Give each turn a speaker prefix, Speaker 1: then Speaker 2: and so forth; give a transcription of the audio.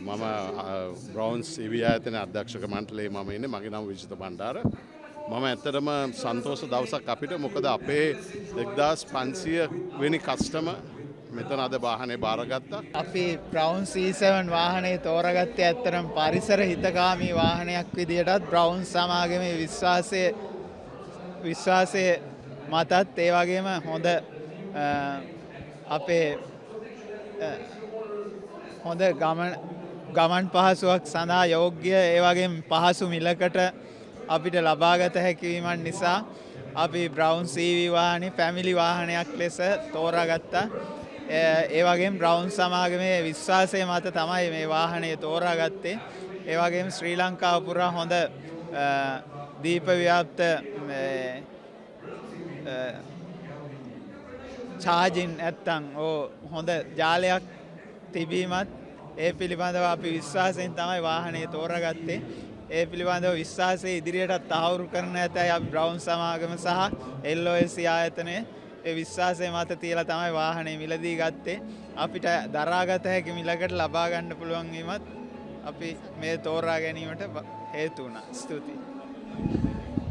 Speaker 1: මම බ්‍රවන්ස් ඉවි ආයතන අධ්‍යක්ෂක මණ්ඩලයේ මම ඉන්නේ. මගේ නම විජිත බණ්ඩාර. මම ඇත්තටම සන්තෝෂ දවසක් අපිට. මොකද අපේ 1500 වෙනි කස්ටමර් මෙතන අද වාහනේ බාරගත්තා.
Speaker 2: අපි බ්‍රවුන් C7 වාහනේ තෝරගත්තේ ඇත්තටම පරිසර හිතකාමී වාහනයක් විදියටත් බ්‍රවුන් සමාගමේ විශ්වාසය මතත් ඒ වගේම හොඳ අපේ හොඳ ගමන් පහසුවක් සඳහා යෝග්‍ය ඒ වගේම පහසු මිලකට අපිට ලබාගත හැකිවීමන් නිසා අපි බ්‍රවුන් CV වාහනේ ෆැමිලි වාහනයක් ලෙස තෝරාගත්තා. ඒ වගේම බ්‍රවුන් සමාගමේ විශ්වාසය මත තමයි මේ වාහනේ තෝරාගත්තේ. ඒ වගේම ශ්‍රී ලංකාව පුරා හොඳ දීප ව්‍යාප්ත චාර්ජින් නැත්තම් හොඳ ජාලයක් තිබීමත් ඒ පිළිබඳව අපි විශ්වාසයෙන් තමයි වාහනේ තෝරාගත්තේ. ඒ පිළිබඳව විශ්වාසය ඉදිරියටත් තහවුරු කරන ඇතයි අපි බ්‍රවුන් සමාගම සහ LOS ආයතනයේ ඒ විශ්වාසය මත තියලා තමයි වාහනේ මිලදී ගත්තේ. අපිට දරාගත හැකි මිලකට ලබා ගන්න පුළුවන් වීමත් අපි මේ තෝරා ගැනීමට හේතු වුණා. ස්තුතියි.